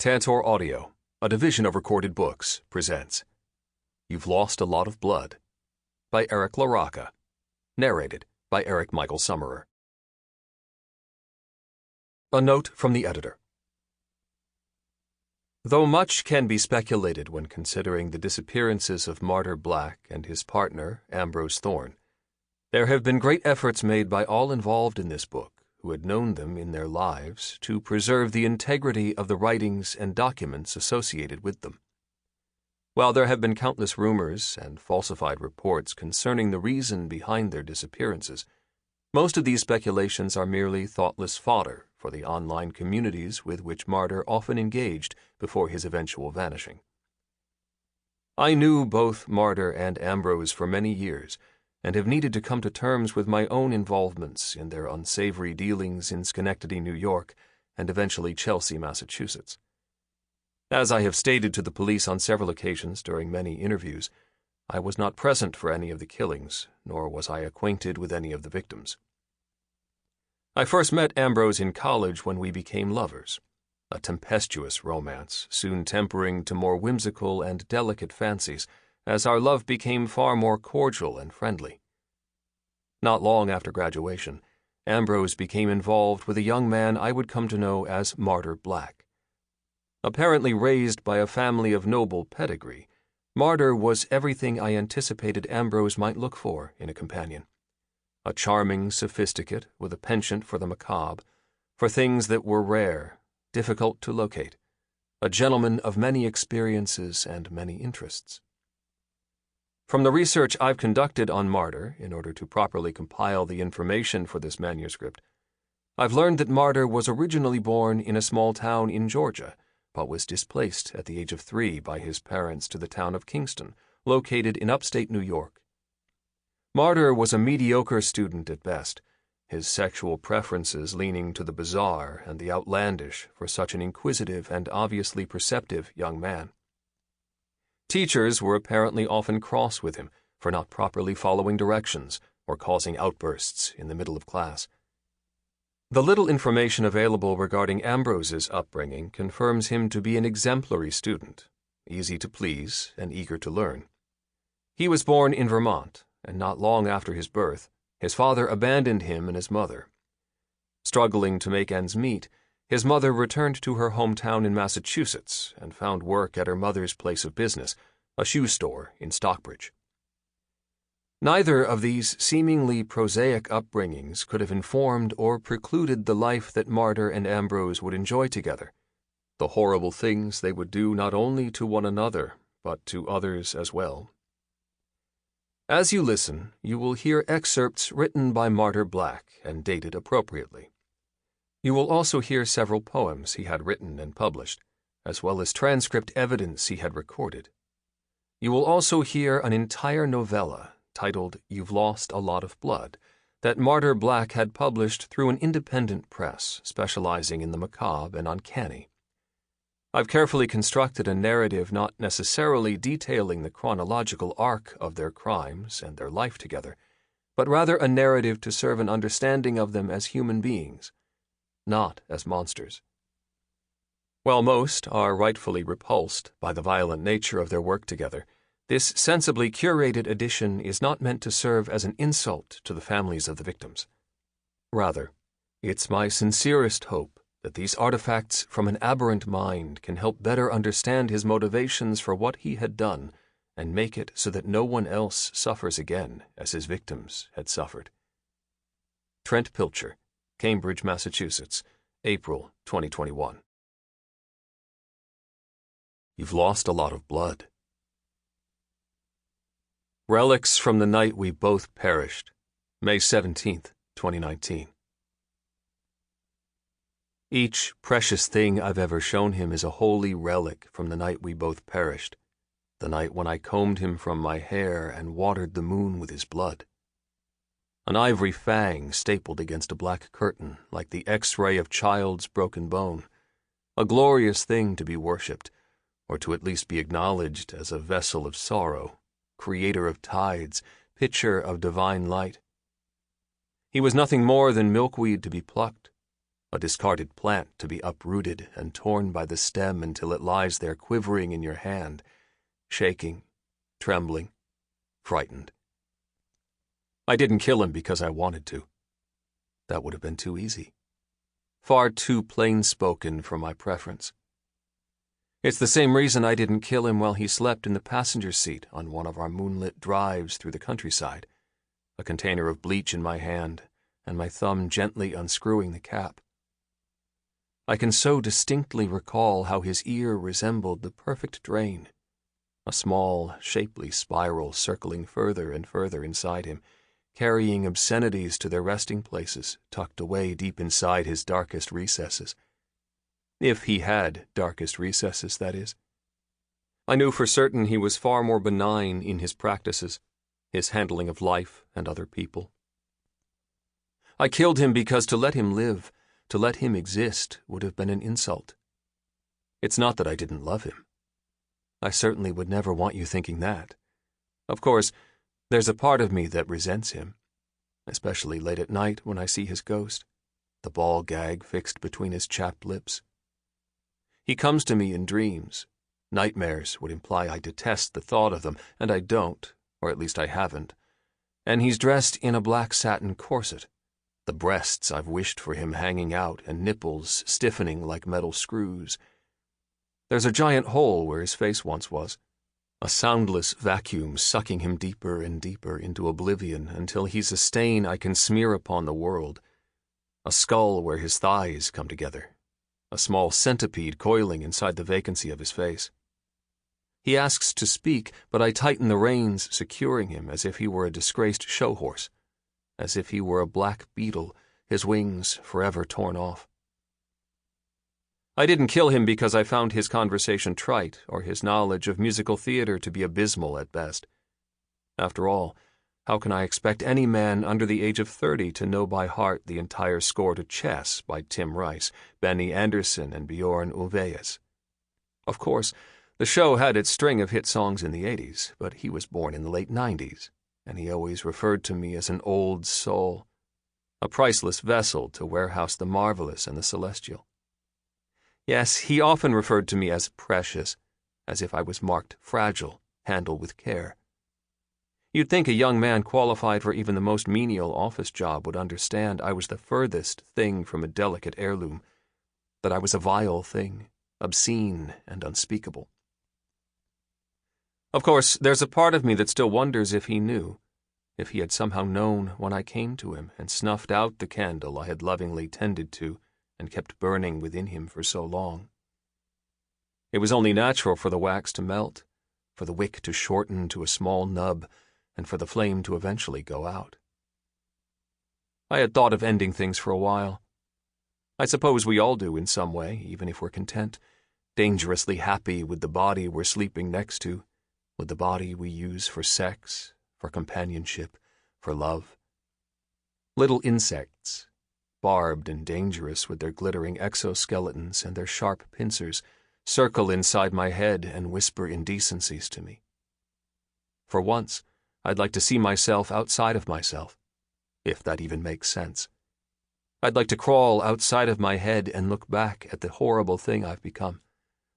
Tantor Audio, a division of Recorded Books, presents You've Lost a Lot of Blood by Eric Larocca, narrated by Eric Michael Summerer. A note from the editor. Though much can be speculated when considering the disappearances of Martyr Black and his partner, Ambrose Thorne, there have been great efforts made by all involved in this book, who had known them in their lives, to preserve the integrity of the writings and documents associated with them. While there have been countless rumors and falsified reports concerning the reason behind their disappearances, most of these speculations are merely thoughtless fodder for the online communities with which Martyr often engaged before his eventual vanishing. I knew both Martyr and Ambrose for many years, and have needed to come to terms with my own involvements in their unsavory dealings in Schenectady, New York, and eventually Chelsea, Massachusetts. As I have stated to the police on several occasions during many interviews, I was not present for any of the killings, nor was I acquainted with any of the victims. I first met Ambrose in college when we became lovers, a tempestuous romance, soon tempering to more whimsical and delicate fancies, as our love became far more cordial and friendly. Not long after graduation, Ambrose became involved with a young man I would come to know as Martyr Black. Apparently raised by a family of noble pedigree, Martyr was everything I anticipated Ambrose might look for in a companion. A charming sophisticate with a penchant for the macabre, for things that were rare, difficult to locate, a gentleman of many experiences and many interests. From the research I've conducted on Martyr in order to properly compile the information for this manuscript, I've learned that Martyr was originally born in a small town in Georgia, but was displaced at the age of 3 by his parents to the town of Kingston, located in upstate New York. Martyr was a mediocre student at best, his sexual preferences leaning to the bizarre and the outlandish for such an inquisitive and obviously perceptive young man. Teachers were apparently often cross with him for not properly following directions or causing outbursts in the middle of class. The little information available regarding Ambrose's upbringing confirms him to be an exemplary student, easy to please and eager to learn. He was born in Vermont, and not long after his birth, his father abandoned him and his mother. Struggling to make ends meet, his mother returned to her hometown in Massachusetts and found work at her mother's place of business, a shoe store in Stockbridge. Neither of these seemingly prosaic upbringings could have informed or precluded the life that Martyr and Ambrose would enjoy together, the horrible things they would do not only to one another, but to others as well. As you listen, you will hear excerpts written by Martyr Black and dated appropriately. You will also hear several poems he had written and published, as well as transcript evidence he had recorded. You will also hear an entire novella titled You've Lost a Lot of Blood that Martyr Black had published through an independent press specializing in the macabre and uncanny. I've carefully constructed a narrative not necessarily detailing the chronological arc of their crimes and their life together, but rather a narrative to serve an understanding of them as human beings, not as monsters. While most are rightfully repulsed by the violent nature of their work together, this sensibly curated edition is not meant to serve as an insult to the families of the victims. Rather, it's my sincerest hope that these artifacts from an aberrant mind can help better understand his motivations for what he had done and make it so that no one else suffers again as his victims had suffered. Trent Pilcher, Cambridge, Massachusetts, April 2021. You've lost a lot of blood. Relics from the night we both perished, May 17th, 2019. Each precious thing I've ever shown him is a holy relic from the night we both perished, the night when I combed him from my hair and watered the moon with his blood. An ivory fang stapled against a black curtain like the X-ray of child's broken bone, a glorious thing to be worshipped, or to at least be acknowledged as a vessel of sorrow, creator of tides, pitcher of divine light. He was nothing more than milkweed to be plucked, a discarded plant to be uprooted and torn by the stem until it lies there quivering in your hand, shaking, trembling, frightened. I didn't kill him because I wanted to. That would have been too easy. Far too plain-spoken for my preference. It's the same reason I didn't kill him while he slept in the passenger seat on one of our moonlit drives through the countryside, a container of bleach in my hand and my thumb gently unscrewing the cap. I can so distinctly recall how his ear resembled the perfect drain, a small, shapely spiral circling further and further inside him, carrying obscenities to their resting places, tucked away deep inside his darkest recesses. If he had darkest recesses, that is. I knew for certain he was far more benign in his practices, his handling of life and other people. I killed him because to let him live, to let him exist, would have been an insult. It's not that I didn't love him. I certainly would never want you thinking that. Of course, there's a part of me that resents him, especially late at night when I see his ghost, the ball gag fixed between his chapped lips. He comes to me in dreams. Nightmares would imply I detest the thought of them, and I don't, or at least I haven't. And he's dressed in a black satin corset, the breasts I've wished for him hanging out and nipples stiffening like metal screws. There's a giant hole where his face once was, a soundless vacuum sucking him deeper and deeper into oblivion until he's a stain I can smear upon the world, a skull where his thighs come together, a small centipede coiling inside the vacancy of his face. He asks to speak, but I tighten the reins, securing him as if he were a disgraced show horse, as if he were a black beetle, his wings forever torn off. I didn't kill him because I found his conversation trite or his knowledge of musical theater to be abysmal at best. After all, how can I expect any man under the age of 30 to know by heart the entire score to Chess by Tim Rice, Benny Andersson, and Bjorn Ulvaeus? Of course, the show had its string of hit songs in the 80s, but he was born in the late 90s, and he always referred to me as an old soul, a priceless vessel to warehouse the marvelous and the celestial. Yes, he often referred to me as precious, as if I was marked fragile, handle with care. You'd think a young man qualified for even the most menial office job would understand I was the furthest thing from a delicate heirloom, that I was a vile thing, obscene and unspeakable. Of course, there's a part of me that still wonders if he knew, if he had somehow known when I came to him and snuffed out the candle I had lovingly tended to and kept burning within him for so long. It was only natural for the wax to melt, for the wick to shorten to a small nub, and for the flame to eventually go out. I had thought of ending things for a while. I suppose we all do in some way, even if we're content, dangerously happy with the body we're sleeping next to, with the body we use for sex, for companionship, for love. Little insects, barbed and dangerous with their glittering exoskeletons and their sharp pincers, circle inside my head and whisper indecencies to me. For once, I'd like to see myself outside of myself, if that even makes sense. I'd like to crawl outside of my head and look back at the horrible thing I've become,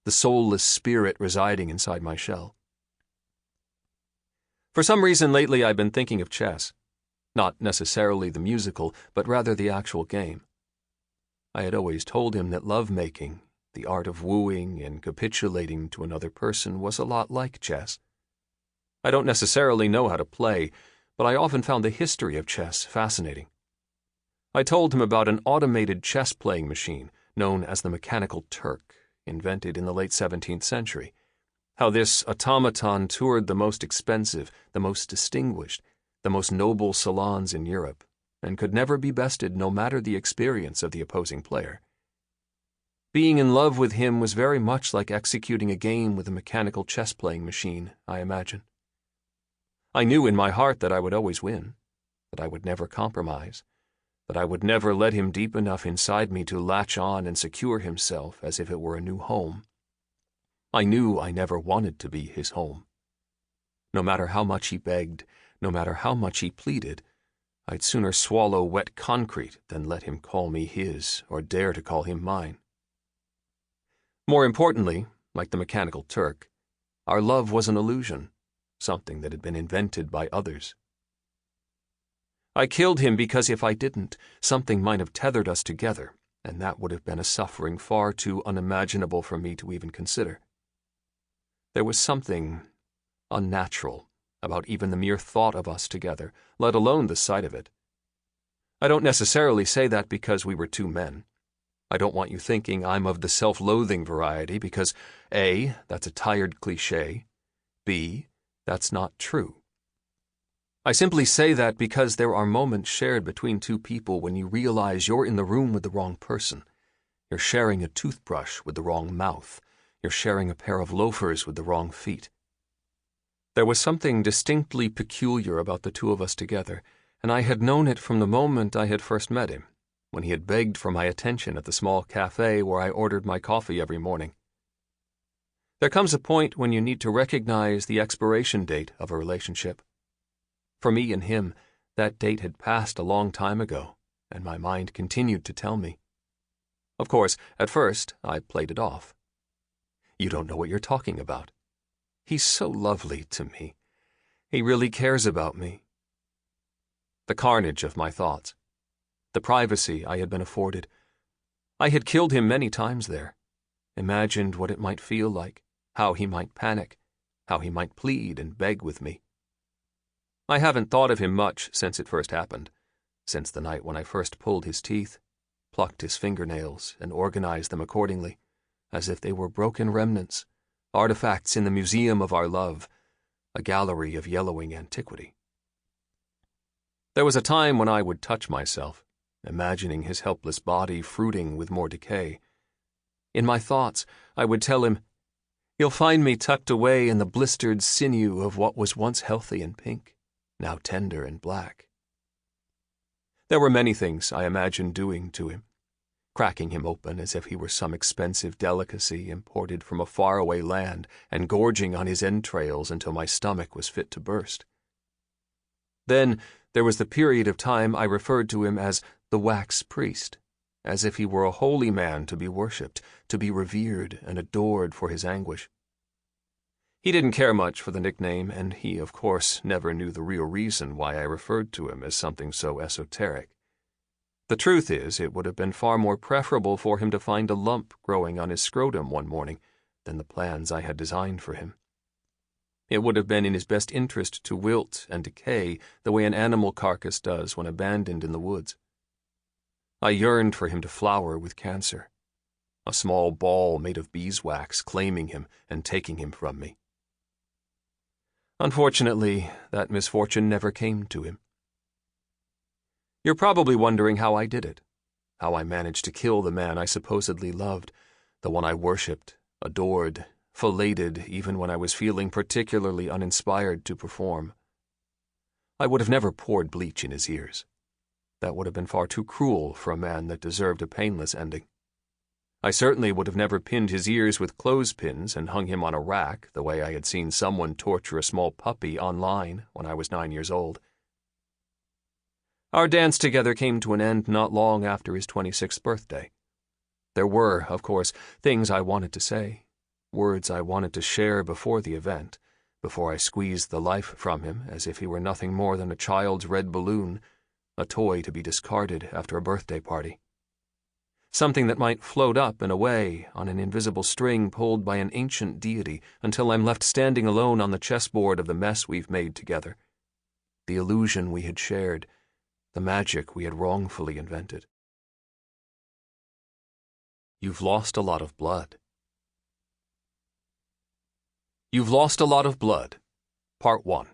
the soulless spirit residing inside my shell. For some reason lately I've been thinking of chess. Not necessarily the musical, but rather the actual game. I had always told him that love-making, the art of wooing and capitulating to another person, was a lot like chess. I don't necessarily know how to play, but I often found the history of chess fascinating. I told him about an automated chess-playing machine known as the Mechanical Turk, invented in the late 17th century, how this automaton toured the most expensive, the most distinguished, the most noble salons in Europe, and could never be bested no matter the experience of the opposing player. Being in love with him was very much like executing a game with a mechanical chess-playing machine, I imagine. I knew in my heart that I would always win, that I would never compromise, that I would never let him deep enough inside me to latch on and secure himself as if it were a new home. I knew I never wanted to be his home. No matter how much he begged, no matter how much he pleaded, I'd sooner swallow wet concrete than let him call me his or dare to call him mine. More importantly, like the mechanical Turk, our love was an illusion, something that had been invented by others. I killed him because if I didn't, something might have tethered us together, and that would have been a suffering far too unimaginable for me to even consider. There was something unnatural about even the mere thought of us together, let alone the sight of it. I don't necessarily say that because we were two men. I don't want you thinking I'm of the self-loathing variety because A, that's a tired cliché, B, that's not true. I simply say that because there are moments shared between two people when you realize you're in the room with the wrong person. You're sharing a toothbrush with the wrong mouth. You're sharing a pair of loafers with the wrong feet. There was something distinctly peculiar about the two of us together, and I had known it from the moment I had first met him, when he had begged for my attention at the small cafe where I ordered my coffee every morning. There comes a point when you need to recognize the expiration date of a relationship. For me and him, that date had passed a long time ago, and my mind continued to tell me. Of course, at first, I played it off. You don't know what you're talking about. He's so lovely to me. He really cares about me. The carnage of my thoughts. The privacy I had been afforded. I had killed him many times there. Imagined what it might feel like, how he might panic, how he might plead and beg with me. I haven't thought of him much since it first happened, since the night when I first pulled his teeth, plucked his fingernails, and organized them accordingly, as if they were broken remnants, artifacts in the museum of our love, a gallery of yellowing antiquity. There was a time when I would touch myself, imagining his helpless body fruiting with more decay. In my thoughts, I would tell him, "You'll find me tucked away in the blistered sinew of what was once healthy and pink, now tender and black." There were many things I imagined doing to him, cracking him open as if he were some expensive delicacy imported from a faraway land and gorging on his entrails until my stomach was fit to burst. Then there was the period of time I referred to him as the wax priest, as if he were a holy man to be worshipped, to be revered and adored for his anguish. He didn't care much for the nickname, and he, of course, never knew the real reason why I referred to him as something so esoteric. The truth is, it would have been far more preferable for him to find a lump growing on his scrotum one morning than the plans I had designed for him. It would have been in his best interest to wilt and decay the way an animal carcass does when abandoned in the woods. I yearned for him to flower with cancer, a small ball made of beeswax claiming him and taking him from me. Unfortunately, that misfortune never came to him. You're probably wondering how I did it, how I managed to kill the man I supposedly loved, the one I worshipped, adored, filleted even when I was feeling particularly uninspired to perform. I would have never poured bleach in his ears. That would have been far too cruel for a man that deserved a painless ending. I certainly would have never pinned his ears with clothespins and hung him on a rack the way I had seen someone torture a small puppy online when I was 9 years old. Our dance together came to an end not long after his 26th birthday. There were, of course, things I wanted to say, words I wanted to share before the event, before I squeezed the life from him as if he were nothing more than a child's red balloon, a toy to be discarded after a birthday party. Something that might float up and away on an invisible string pulled by an ancient deity until I'm left standing alone on the chessboard of the mess we've made together. The illusion we had shared, the magic we had wrongfully invented. You've lost a lot of blood. You've Lost a Lot of Blood, Part 1.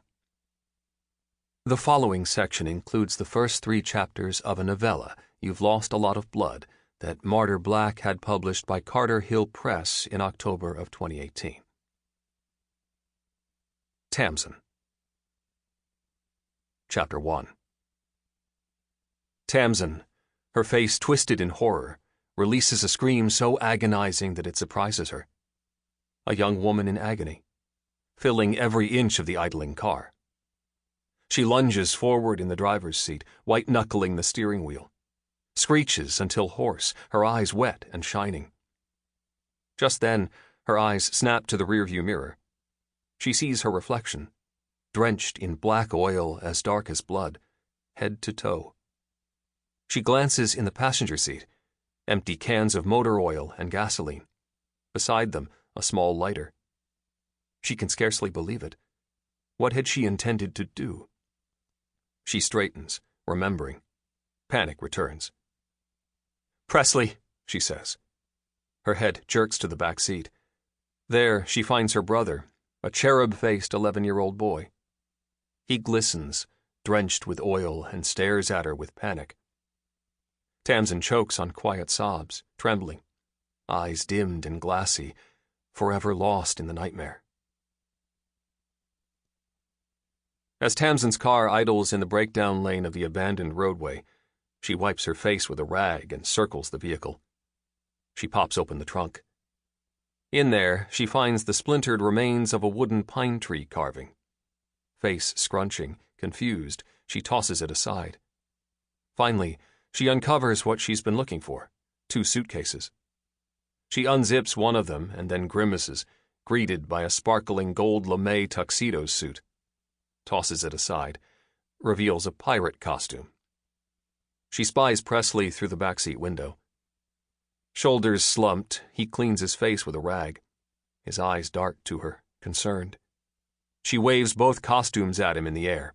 The following section includes the first 3 chapters of a novella, You've Lost a Lot of Blood, that Martyr Black had published by Carter Hill Press in October of 2018. Tamsin. Chapter 1. Tamsin, her face twisted in horror, releases a scream so agonizing that it surprises her. A young woman in agony, filling every inch of the idling car. She lunges forward in the driver's seat, white-knuckling the steering wheel. Screeches until hoarse, her eyes wet and shining. Just then, her eyes snap to the rearview mirror. She sees her reflection, drenched in black oil as dark as blood, head to toe. She glances in the passenger seat, empty cans of motor oil and gasoline. Beside them, a small lighter. She can scarcely believe it. What had she intended to do? She straightens, remembering. Panic returns. "Presley," she says. Her head jerks to the back seat. There, she finds her brother, a cherub-faced 11-year-old boy. He glistens, drenched with oil, and stares at her with panic. Tamsin chokes on quiet sobs, trembling, eyes dimmed and glassy, forever lost in the nightmare. As Tamsin's car idles in the breakdown lane of the abandoned roadway, she wipes her face with a rag and circles the vehicle. She pops open the trunk. In there, she finds the splintered remains of a wooden pine tree carving. Face scrunching, confused, she tosses it aside. Finally, she uncovers what she's been looking for, 2 suitcases. She unzips one of them and then grimaces, greeted by a sparkling gold lame tuxedo suit. Tosses it aside, reveals a pirate costume. She spies Presley through the backseat window. Shoulders slumped, he cleans his face with a rag. His eyes dart to her, concerned. She waves both costumes at him in the air.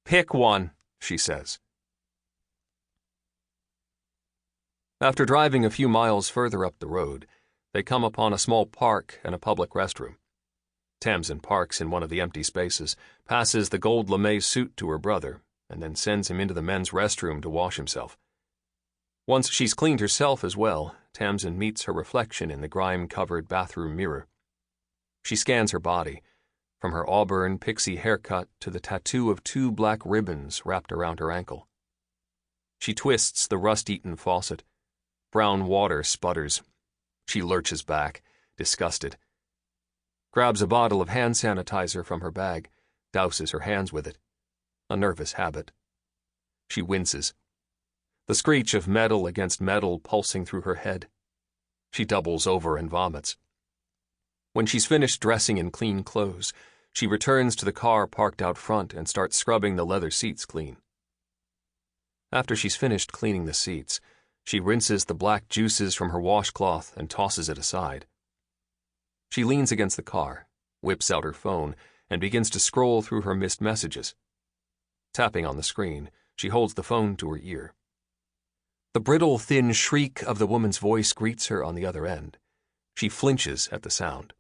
"Pick one," she says. After driving a few miles further up the road, they come upon a small park and a public restroom. Tamsin parks in one of the empty spaces, passes the gold lame suit to her brother, and then sends him into the men's restroom to wash himself. Once she's cleaned herself as well, Tamsin meets her reflection in the grime-covered bathroom mirror. She scans her body, from her auburn pixie haircut to the tattoo of 2 black ribbons wrapped around her ankle. She twists the rust-eaten faucet. Brown water sputters. She lurches back, disgusted. Grabs a bottle of hand sanitizer from her bag, douses her hands with it. A nervous habit. She winces. The screech of metal against metal pulsing through her head. She doubles over and vomits. When she's finished dressing in clean clothes, she returns to the car parked out front and starts scrubbing the leather seats clean. After she's finished cleaning the seats, she rinses the black juices from her washcloth and tosses it aside. She leans against the car, whips out her phone, and begins to scroll through her missed messages. Tapping on the screen, she holds the phone to her ear. The brittle, thin shriek of the woman's voice greets her on the other end. She flinches at the sound.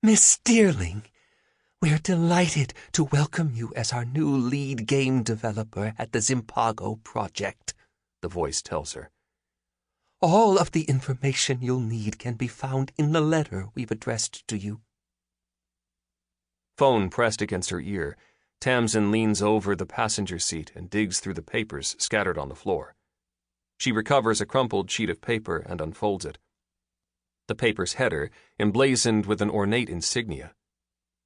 "Miss Dearling, we're delighted to welcome you as our new lead game developer at the Zimpago project," the voice tells her. "All of the information you'll need can be found in the letter we've addressed to you." Phone pressed against her ear, Tamsin leans over the passenger seat and digs through the papers scattered on the floor. She recovers a crumpled sheet of paper and unfolds it. The paper's header, emblazoned with an ornate insignia.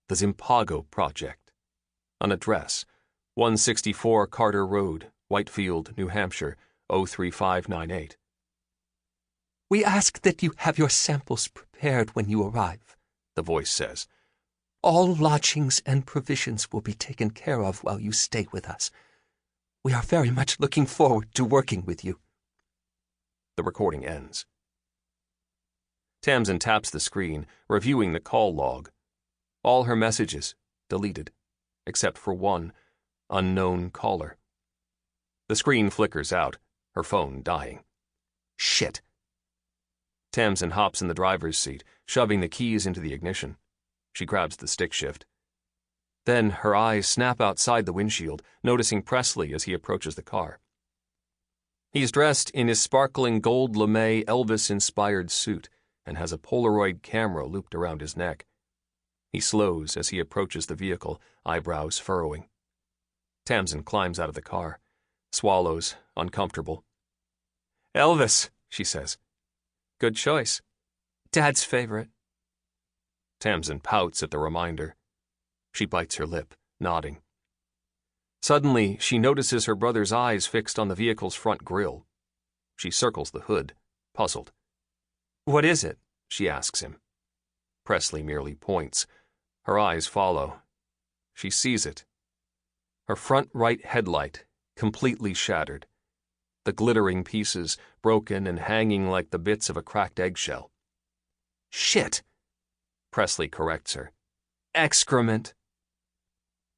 The Zimpago Project. An address, 164 Carter Road, Whitefield, New Hampshire, 03598. "We ask that you have your samples prepared when you arrive," the voice says. "All lodgings and provisions will be taken care of while you stay with us. We are very much looking forward to working with you." The recording ends. Tamsin taps the screen, reviewing the call log. All her messages deleted, except for one, unknown caller. The screen flickers out, her phone dying. Shit. Tamsin hops in the driver's seat, shoving the keys into the ignition. She grabs the stick shift. Then her eyes snap outside the windshield, noticing Presley as he approaches the car. He's dressed in his sparkling gold lame Elvis-inspired suit and has a Polaroid camera looped around his neck. He slows as he approaches the vehicle, eyebrows furrowing. Tamsin climbs out of the car, swallows, uncomfortable. "Elvis," she says. "Good choice. Dad's favorite." Tamsin pouts at the reminder. She bites her lip, nodding. Suddenly, she notices her brother's eyes fixed on the vehicle's front grille. She circles the hood, puzzled. "What is it?" she asks him. Presley merely points. Her eyes follow. She sees it. Her front right headlight, completely shattered. The glittering pieces, broken and hanging like the bits of a cracked eggshell. "Shit!" Presley corrects her. "Excrement."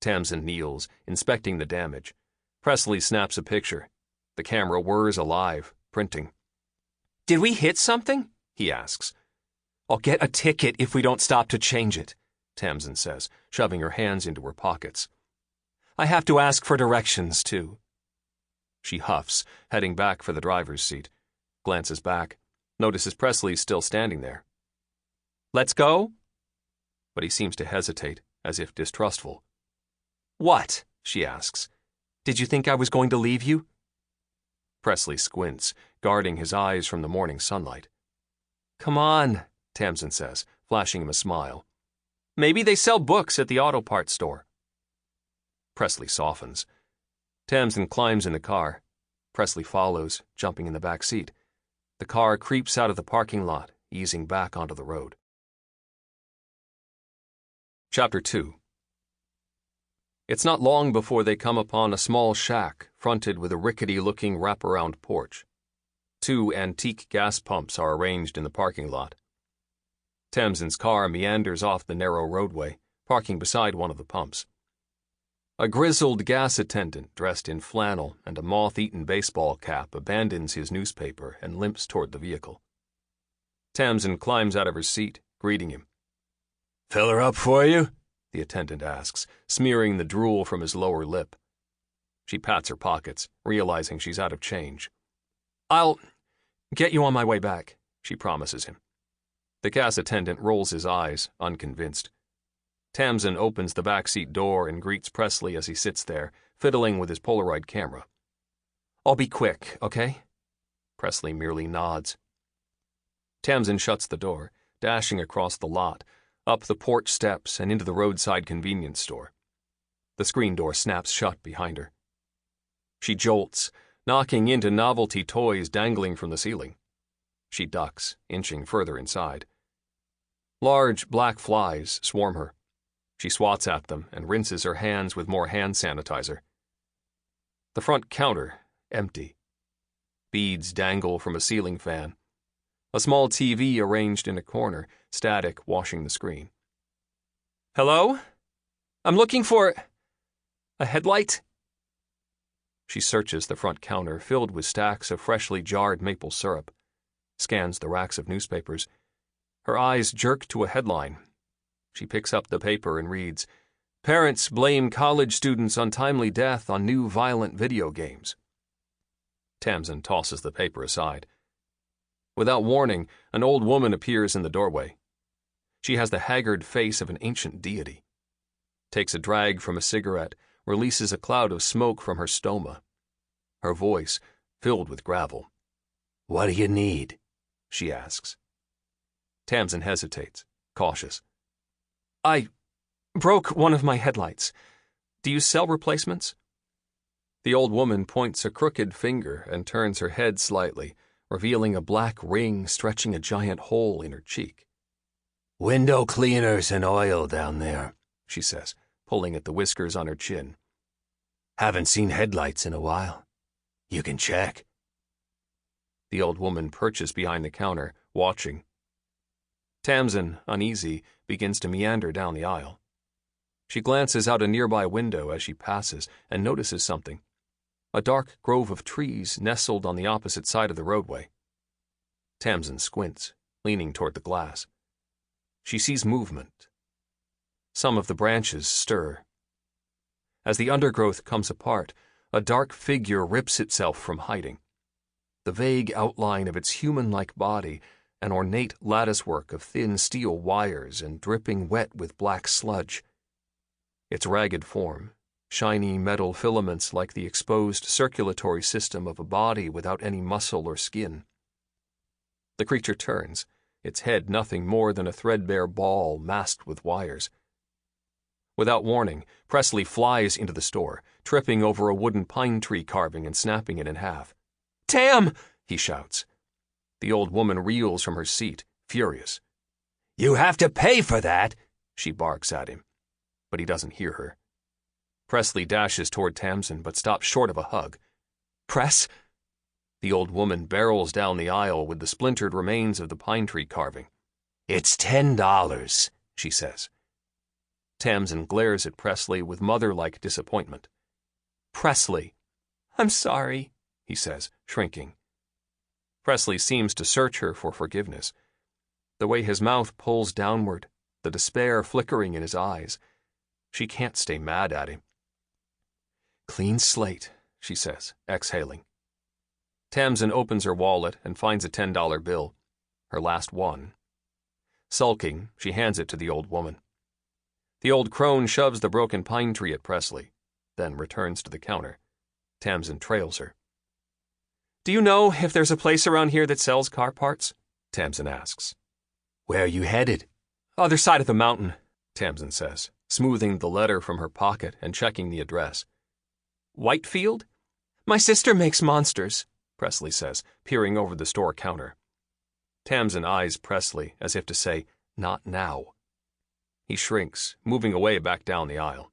Tamsin kneels, inspecting the damage. Presley snaps a picture. The camera whirs alive, printing. "Did we hit something?" he asks. "I'll get a ticket if we don't stop to change it," Tamsin says, shoving her hands into her pockets. "I have to ask for directions, too." She huffs, heading back for the driver's seat. Glances back, notices Presley still standing there. "Let's go?" But he seems to hesitate, as if distrustful. "What?" she asks. "Did you think I was going to leave you?" Presley squints, guarding his eyes from the morning sunlight. "Come on," Tamsin says, flashing him a smile. "Maybe they sell books at the auto parts store." Presley softens. Tamsin climbs in the car. Presley follows, jumping in the back seat. The car creeps out of the parking lot, easing back onto the road. Chapter 2. It's not long before they come upon a small shack fronted with a rickety-looking wraparound porch. 2 antique gas pumps are arranged in the parking lot. Tamsin's car meanders off the narrow roadway, parking beside one of the pumps. A grizzled gas attendant dressed in flannel and a moth-eaten baseball cap abandons his newspaper and limps toward the vehicle. Tamsin climbs out of her seat, greeting him. "Fill her up for you?" the attendant asks, smearing the drool from his lower lip. She pats her pockets, realizing she's out of change. "I'll get you on my way back," she promises him. The gas attendant rolls his eyes, unconvinced. Tamsin opens the backseat door and greets Presley as he sits there, fiddling with his Polaroid camera. "I'll be quick, okay?" Presley merely nods. Tamsin shuts the door, dashing across the lot, up the porch steps and into the roadside convenience store. The screen door snaps shut behind her. She jolts, knocking into novelty toys dangling from the ceiling. She ducks, inching further inside. Large black flies swarm her. She swats at them and rinses her hands with more hand sanitizer. The front counter, empty. Beads dangle from a ceiling fan. A small TV arranged in a corner, static washing the screen. "Hello? I'm looking for a headlight?" She searches the front counter filled with stacks of freshly jarred maple syrup, scans the racks of newspapers. Her eyes jerk to a headline. She picks up the paper and reads, "Parents blame college students' untimely death on new violent video games." Tamsin tosses the paper aside. Without warning, an old woman appears in the doorway. She has the haggard face of an ancient deity. Takes a drag from a cigarette, releases a cloud of smoke from her stoma. Her voice, filled with gravel. "What do you need?" she asks. Tamsin hesitates, cautious. "I broke one of my headlights. Do you sell replacements?" The old woman points a crooked finger and turns her head slightly, revealing a black ring stretching a giant hole in her cheek. "Window cleaners and oil down there," she says, pulling at the whiskers on her chin. "Haven't seen headlights in a while. You can check." The old woman perches behind the counter, watching. Tamsin, uneasy, begins to meander down the aisle. She glances out a nearby window as she passes and notices something. A dark grove of trees nestled on the opposite side of the roadway. Tamsin squints, leaning toward the glass. She sees movement. Some of the branches stir. As the undergrowth comes apart, a dark figure rips itself from hiding. The vague outline of its human-like body, an ornate latticework of thin steel wires and dripping wet with black sludge. Its ragged form, shiny metal filaments like the exposed circulatory system of a body without any muscle or skin. The creature turns, its head nothing more than a threadbare ball masked with wires. Without warning, Presley flies into the store, tripping over a wooden pine tree carving and snapping it in half. "Tam!" he shouts. The old woman reels from her seat, furious. "You have to pay for that!" she barks at him, but he doesn't hear her. Presley dashes toward Tamsin, but stops short of a hug. "Press?" The old woman barrels down the aisle with the splintered remains of the pine tree carving. "It's $10, she says. Tamsin glares at Presley with mother-like disappointment. "Presley." "I'm sorry," he says, shrinking. Presley seems to search her for forgiveness. The way his mouth pulls downward, the despair flickering in his eyes. She can't stay mad at him. "Clean slate," she says, exhaling. Tamsin opens her wallet and finds a $10 bill, her last one. Sulking, she hands it to the old woman. The old crone shoves the broken pine tree at Presley, then returns to the counter. Tamsin trails her. "Do you know if there's a place around here that sells car parts?" Tamsin asks. "Where are you headed?" "Other side of the mountain," Tamsin says, smoothing the letter from her pocket and checking the address. "Whitefield? My sister makes monsters," Presley says, peering over the store counter. Tamsin eyes Presley as if to say, "Not now." He shrinks, moving away back down the aisle.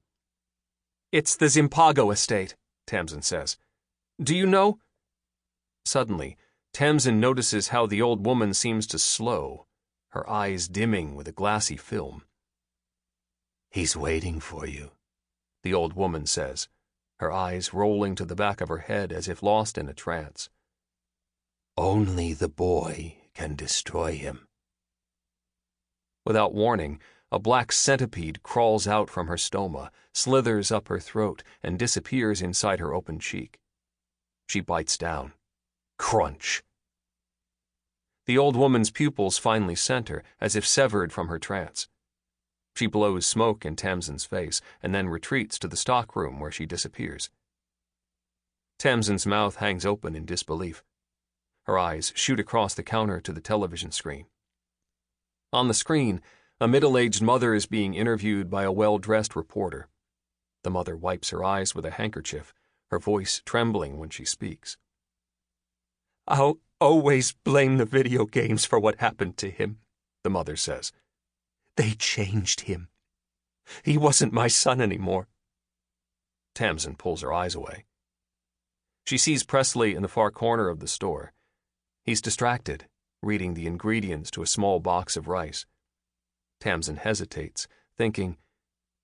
"It's the Zimpago estate," Tamsin says. "Do you know—" Suddenly, Tamsin notices how the old woman seems to slow, her eyes dimming with a glassy film. "He's waiting for you," the old woman says, her eyes rolling to the back of her head as if lost in a trance. "Only the boy can destroy him." Without warning, a black centipede crawls out from her stoma, slithers up her throat, and disappears inside her open cheek. She bites down. Crunch. The old woman's pupils finally center, as if severed from her trance. She blows smoke in Tamsin's face, and then retreats to the stockroom where she disappears. Tamsin's mouth hangs open in disbelief. Her eyes shoot across the counter to the television screen. On the screen, a middle-aged mother is being interviewed by a well-dressed reporter. The mother wipes her eyes with a handkerchief, her voice trembling when she speaks. "I'll always blame the video games for what happened to him," the mother says. "They changed him. He wasn't my son anymore." Tamsin pulls her eyes away. She sees Presley in the far corner of the store. He's distracted, reading the ingredients to a small box of rice. Tamsin hesitates, thinking,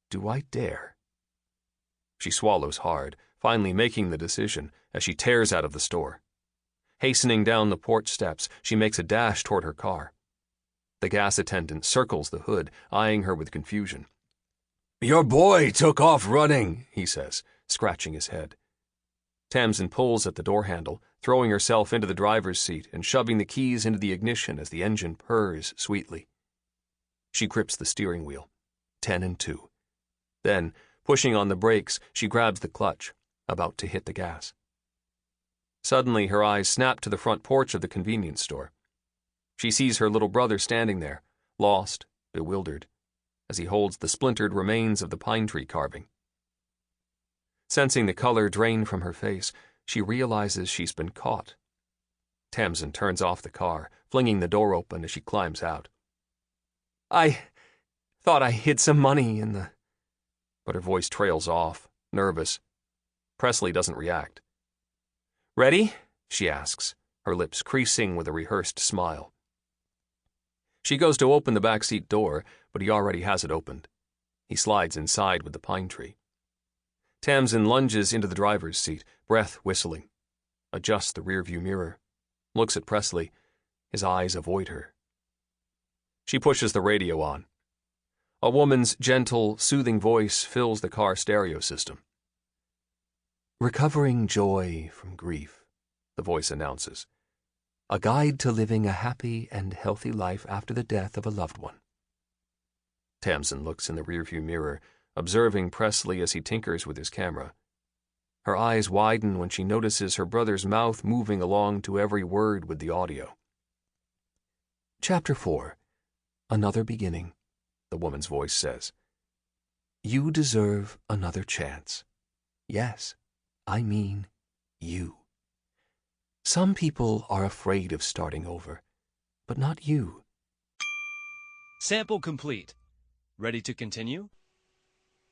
"Do I dare?" She swallows hard, finally making the decision as she tears out of the store. Hastening down the porch steps, she makes a dash toward her car. The gas attendant circles the hood, eyeing her with confusion. "Your boy took off running," he says, scratching his head. Tamsin pulls at the door handle, throwing herself into the driver's seat and shoving the keys into the ignition as the engine purrs sweetly. She grips the steering wheel. 10 and 2. Then, pushing on the brakes, she grabs the clutch, about to hit the gas. Suddenly, her eyes snap to the front porch of the convenience store. She sees her little brother standing there, lost, bewildered, as he holds the splintered remains of the pine tree carving. Sensing the color drain from her face, she realizes she's been caught. Tamsin turns off the car, flinging the door open as she climbs out. "I thought I hid some money in the—" But her voice trails off, nervous. Presley doesn't react. "Ready?" she asks, her lips creasing with a rehearsed smile. She goes to open the backseat door, but he already has it opened. He slides inside with the pine tree. Tamsin lunges into the driver's seat, breath whistling. Adjusts the rearview mirror. Looks at Presley. His eyes avoid her. She pushes the radio on. A woman's gentle, soothing voice fills the car stereo system. "Recovering joy from grief," the voice announces. "A guide to living a happy and healthy life after the death of a loved one." Tamsin looks in the rearview mirror, observing Presley as he tinkers with his camera. Her eyes widen when she notices her brother's mouth moving along to every word with the audio. "Chapter 4. Another beginning," the woman's voice says. You deserve another chance. Yes, I mean you. Some people are afraid of starting over, but not you. Sample complete. Ready to continue?